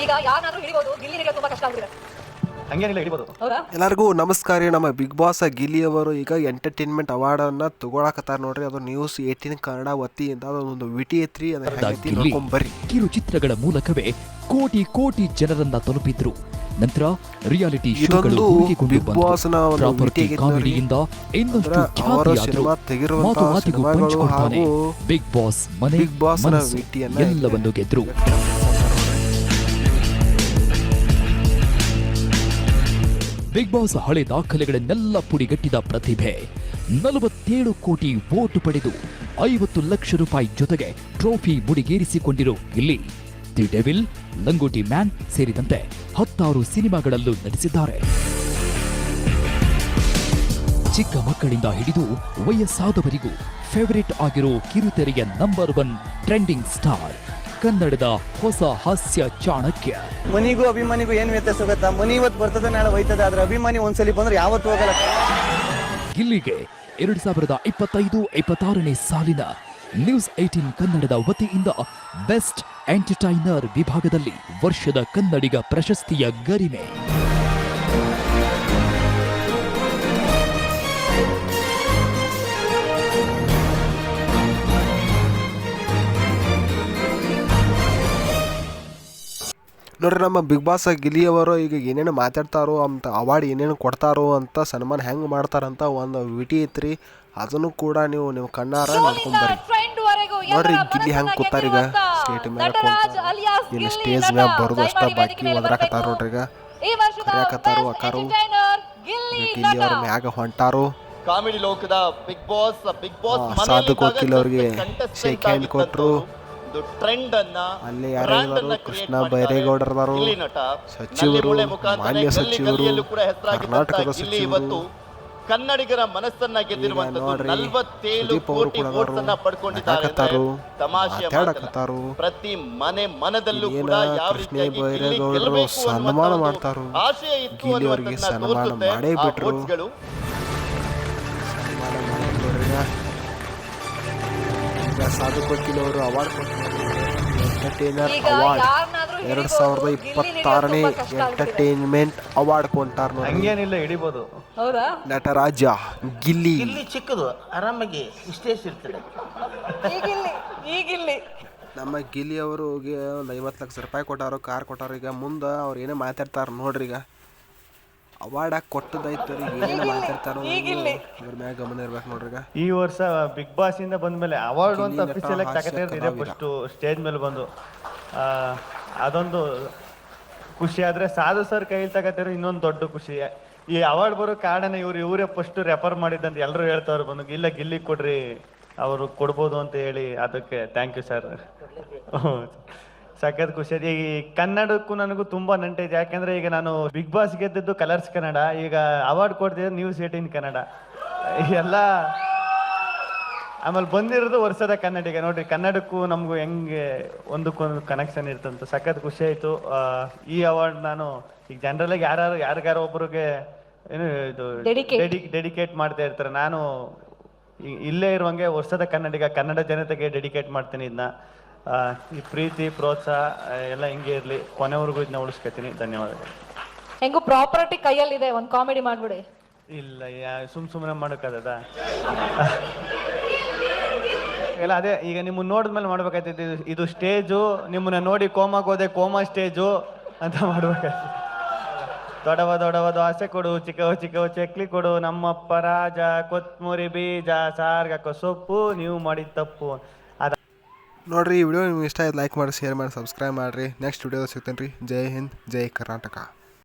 ಈಗ ಯಾರನ್ನಾದ್ರೂ ಹಿಡಿಬಹುದು, ಗಿಲ್ಲಿನಿಗೆ ತುಂಬಾ ಕಷ್ಟ ಆಗ್ತಿದೆ. ಹಂಗೇನಿಲ್ಲ, ಹಿಡಿಬಹುದು. ಎಲ್ಲರಿಗೂ ನಮಸ್ಕಾರ. ನಮ್ಮ ಬಿಗ್ ಬಾಸ್ ಗಿಲ್ಲಿ ಅವರು ಈಗ ಎಂಟರ್ಟೈನ್ಮೆಂಟ್ ಅವಾರ್ಡ್ ಅನ್ನ ತಗೊಳಕತ್ತಾರ ನೋಡ್ರಿ. ಅದು ನ್ಯೂಸ್ 18 ಕನ್ನಡ ವತಿಯಿಂದ ಅದೊಂದು ವಿಟಿ ಐತ್ರಿ. ಬರ್ರಿ. ಕಿರುಚಿತ್ರಗಳ ಮೂಲಕವೇ ಕೋಟಿ ಕೋಟಿ ಜನರನ್ನ ತಲುಪಿದ್ರು. ನಂತರ ರಿಯಾಲಿಟಿ ಶೋಗಳು ಬಿಗ್ ಬಾಸ್ ನ ಕಾಮಿಡಿಯಿಂದ ಇನ್ನಷ್ಟು ಖ್ಯಾತಿಯಾದ್ರು. ಮಾತು ಪಂಚ್ಕೊಡ್ತಾನೆ ಬಿಗ್ ಬಾಸ್ ಮನೆ ಮನಸ್ಸು ಎಲ್ಲವನ್ನು ಗೆದ್ರು. ಬಿಗ್ ಬಾಸ್ ಹಳೆ ದಾಖಲೆಗಳನ್ನೆಲ್ಲ ಪುಡಿಗಟ್ಟಿದ ಪ್ರತಿಭೆ 47 ಕೋಟಿ ವೋಟ್ ಪಡೆದು 50 ಲಕ್ಷ ರೂಪಾಯಿ ಜೊತೆಗೆ ಟ್ರೋಫಿ ಮುಡಿಗೇರಿಸಿಕೊಂಡಿರೋ Gilli the devil, Langoti man ಸೇರಿದಂತೆ 16 ಸಿನಿಮಾಗಳಲ್ಲೂ ನಟಿಸಿದ್ದಾರೆ. ಚಿಕ್ಕ ಮಕ್ಕಳಿಂದ ಹಿಡಿದು ವಯಸ್ಸಾದವರಿಗೂ ಫೇವರೇಟ್ ಆಗಿರೋ ಕಿರುತೆರೆಯ ನಂಬರ್ 1 ಟ್ರೆಂಡಿಂಗ್ ಸ್ಟಾರ್, ಕನ್ನಡದ ಹೊಸ ಹಾಸ್ಯ ಚಾಣಕ್ಯ. ಮನಿಗೂ ಅಭಿಮಾನಿಗೂ ಏನ್ ವ್ಯತ್ಯಾಸ ಗೊತ್ತಾ? ಮನಿ ಇವತ್ತು ಬರ್ತದೆ, ನಾಳೆ ಹೋಯ್ತದೆ, ಆದ್ರೆ ಅಭಿಮಾನಿ ಒಂದ್ಸಲಿ ಬಂದ್ರೆ ಯಾವತ್ತು ಹೋಗಲ್ಲ. ಗಿಲ್ಲಿಗೆ 2025-26ನೇ ಸಾಲಿನ ನ್ಯೂಸ್ 18 ಕನ್ನಡದ ವತಿಯಿಂದ ಬೆಸ್ಟ್ ಎಂಟರ್ಟೈನರ್ ವಿಭಾಗದಲ್ಲಿ ವರ್ಷದ ಕನ್ನಡಿಗ ಪ್ರಶಸ್ತಿಯ ಗರಿಮೆ. ನೋಡ್ರಿ, ನಮ್ಮ ಬಿಗ್ ಬಾಸ್ ಗಿಲ್ಲಿಯವರು ಈಗ ಏನೇನು ಮಾತಾಡ್ತಾರೋ ಅಂತ ಅವಾರ್ಡ್ ಏನೇನು ಕೊಡ್ತಾರೋ ಅಂತ ಸನ್ಮಾನ ಹೆಂಗೆ ಮಾಡ್ತಾರಂತ ಒಂದು ವಿಟಿ ಐತ್ರಿ. ಅದನ್ನು ಕೂಡ ನೀವು ಕಣ್ಣಾರ ನೋಡ್ಕೊಂಬರ್ರಿ. ನೋಡ್ರಿ ಗಿಲ್ಲಿ ಹೆಂಗೆ ಕೂತಾರ ಈಗ ಸ್ಟೇಟ್ ಮ್ಯಾಗ ಇನ್ನು ಸ್ಟೇಜ್ ಮ್ಯಾಗ ಬರೋದು ಅಷ್ಟ ಬಾಕಿ ಒದ್ರಾಕತ್ತಾರ ನೋಡ್ರಿ. ಈಗ ಕರಿಯಾಕತ್ತಾರು ಅಕ್ಕಾರು ಗಿಲ್ಲಿ ಅವ್ರ ಮ್ಯಾಗ ಹೊಂಟಾರು. ಕಾಮಿಡಿ ಲೋಕದ ಬಿಗ್ ಬಾಸ್ ಸಾಧು ವಕೀಲ್ ಅವ್ರಿಗೆ ಶೇಕ್ ಹ್ಯಾಂಡ್ ಕೊಟ್ರು. ಟ್ರೆಂಡ್ ಅನ್ನ ಅಲ್ಲಿ ಯಾರು ಕೃಷ್ಣ ಬೈರೇಗೌಡರವರು, ಸಚಿವರು, ಮಾನ್ಯ ಸಚಿವರು, ಕರ್ನಾಟಕದ ಸಚಿವರು, ಕನ್ನಡಿಗರ ಮನಸ್ಸನ್ನ ಗೆದ್ದಿರುವಂತದ್ದು 47 ಕೋಟಿ ವೋಟ್ಸ್ ಅನ್ನ ಪಡ್ಕೊಂಡಿದ್ದಾರೆ. ಮಾತಾಡಕತ್ತಾರು. ಪ್ರತಿ ಮನದಲ್ಲೂ ಕೂಡ ಯಾವ ಕೃಷ್ಣ ಬೈರೇಗೌಡರು ಸನ್ಮಾನ ಮಾಡ್ತಾರು. ಗಿಲ್ಲಿ ಅವರಿಗೆ ಸನ್ಮಾನ ಮಾಡೇ ಬಿಟ್ರು. ಸಾಧು ವಕೀಲ್ ಅವರು ಅವಾರ್ಡ್ ಕೊಡ್ತಾರೆ. ಎಂಟರ್ಟೈನರ್ ಅವಾರ್ಡ್ 2026ನೇ ಎಂಟರ್ಟೈನ್ಮೆಂಟ್ ಅವಾರ್ಡ್ ಕೊಟ್ಟಾರ ನೋಡಿ. ಹಂಗೇನಿಲ್ಲ, ಹಿಡಿಬಹುದು. ನಟರಾಜ ಗಿಲ್ಲಿ ಚಿಕ್ಕದು ಆರಾಮಾಗಿ ಇಷ್ಟೇ ಇರ್ತದೆ. ನಮ್ಮ ಗಿಲ್ಲಿ ಅವರು ಒಂದು 50 ಲಕ್ಷ ರೂಪಾಯಿ ಕೊಟ್ಟಾರು, ಕಾರ್ ಕೊಟ್ಟಾರ. ಈಗ ಮುಂದೆ ಅವ್ರು ಏನೇ ಮಾತಾಡ್ತಾರ ನೋಡ್ರಿ. ಈಗ ಅವಾರ್ಡ್ ಕೊಟ್ಟದಾಯ್ತು, ಏನೇನು ಮಾತಾಡ್ತಾರೋ ಇದ್ರ ಮ್ಯಾಗ ಗಮನ ಇರ್ಬೇಕು ನೋಡ್ರಿ. ಈ ವರ್ಷ ಬಿಗ್ ಬಾಸ್ ಇಂದ ಬಂದ್ಮೇಲೆ ಅವಾರ್ಡ್ ಅಂತ ಅಫಿಷಿಯಲ್ ಆಗಿ ತಗತಿರ್ತಿದೆ. ಫಸ್ಟ್ ಸ್ಟೇಜ್ ಮೇಲೆ ಬಂದು ಅದೊಂದು ಖುಷಿ. ಆದ್ರೆ ಸಾಧು ಸರ್ ಕೈಲಿ ತಗತಿರೋ ಇನ್ನೊಂದು ದೊಡ್ಡ ಖುಷಿ. ಈ ಅವಾರ್ಡ್ ಬರೋ ಕಾರಣ ಇವರೇ ಫಸ್ಟ್ ರೆಫರ್ ಮಾಡಿದ್ದಂತ ಎಲ್ಲರೂ ಹೇಳ್ತಾವ್ರು ಬಂದು. ಇಲ್ಲ ಗಿಲ್ಲಿ ಕೊಡ್ರಿ, ಅವರು ಕೊಡ್ಬೋದು ಅಂತ ಹೇಳಿ. ಅದಕ್ಕೆ ಥ್ಯಾಂಕ್ ಯು ಸರ್. ಸಖತ್ ಖುಷಿ ಇದೆ. ಈ ಕನ್ನಡಕ್ಕೂ ನನಗೂ ತುಂಬಾ ನಂಟಿದೆ. ಯಾಕಂದ್ರೆ ಈಗ ನಾನು ಬಿಗ್ ಬಾಸ್ ಗೆದ್ದಿದ್ದು ಕಲರ್ಸ್ ಕನ್ನಡ, ಈಗ ಅವಾರ್ಡ್ ಕೊಡ್ತಿದ್ದು ನ್ಯೂಸ್ 18 ಕನ್ನಡ ಎಲ್ಲ. ಆಮೇಲೆ ಬಂದಿರೋದು ವರ್ಷದ ಕನ್ನಡಿಗ. ನೋಡ್ರಿ, ಕನ್ನಡಕ್ಕೂ ನಮಗೂ ಹೆಂಗೆ ಒಂದಕ್ಕೊಂದು ಕನೆಕ್ಷನ್ ಇರ್ತಂತ ಸಖತ್ ಖುಷಿ ಆಯ್ತು. ಈ ಅವಾರ್ಡ್ ನಾನು ಈಗ ಜನರಲ್ ಆಗಿ ಯಾರಿಗಾರು ಒಬ್ಬರಿಗೆ ಏನು ಇದು ಡೆಡಿಕೇಟ್ ಮಾಡ್ತಾ ಇರ್ತಾರೆ. ನಾನು ಇಲ್ಲೇ ಇರುವಂಗೆ ವರ್ಷದ ಕನ್ನಡಿಗ, ಕನ್ನಡ ಜನತೆಗೆ ಡೆಡಿಕೇಟ್ ಮಾಡ್ತೀನಿ ಇದನ್ನ. ಈ ಪ್ರೀತಿ ಪ್ರೋತ್ಸಾಹ ಎಲ್ಲ ಹಿಂಗೆ ಇರ್ಲಿ, ಕೊನೆವರೆಗೂ ಇದನ್ನ ಉಳಿಸ್ಕೊತೀನಿ. ಧನ್ಯವಾದಗಳು. ಹೆಂಗು ಪ್ರಾಪರ್ಟಿ ಕೈಯಲ್ಲಿದೆ, ಒಂದು ಕಾಮಿಡಿ ಮಾಡ್ಬಿಡಿ. ಇಲ್ಲ, ಸುಮ್ಮನೆ ಮಾಡೋಕ್ಕದ ಎಲ್ಲ ಅದೇ. ಈಗ ನಿಮ್ಮನ್ನ ನೋಡಿದ್ಮೇಲೆ ಮಾಡ್ಬೇಕಾಯ್ತೈತಿ. ಇದು ಸ್ಟೇಜು, ನಿಮ್ಮನ್ನ ನೋಡಿ ಕೋಮಾಗೋದೆ ಕೋಮಾ ಸ್ಟೇಜು ಅಂತ ಮಾಡ್ಬೇಕಾಯ್ತು. ದೊಡವ ಆಸೆ ಕೊಡು, ಚಿಕ್ಕವ ಚಕ್ಲಿ ಕೊಡು, ನಮ್ಮಪ್ಪ ರಾಜ ಕೊತ್ಮುರಿ ಬೀಜ ಸಾರ್ಗಾಕೋ ಸೊಪ್ಪು, ನೀವು ಮಾಡಿದ ತಪ್ಪು. ನೋಡ್ರಿ, ಈ ವಿಡಿಯೋ ನಿಮ್ಗೆ ಇಷ್ಟ ಆಯ್ತು ಲೈಕ್ ಮಾಡಿ, ಶೇರ್ ಮಾಡಿ, ಸಬ್ಸ್ಕ್ರೈಬ್ ಮಾಡಿರಿ. ನೆಕ್ಸ್ಟ್ ವಿಡಿಯೋದಾಗ ಸಿಗ್ತೇನೆ ರೀ. ಜೈ ಹಿಂದ್, ಜೈ ಕರ್ನಾಟಕ.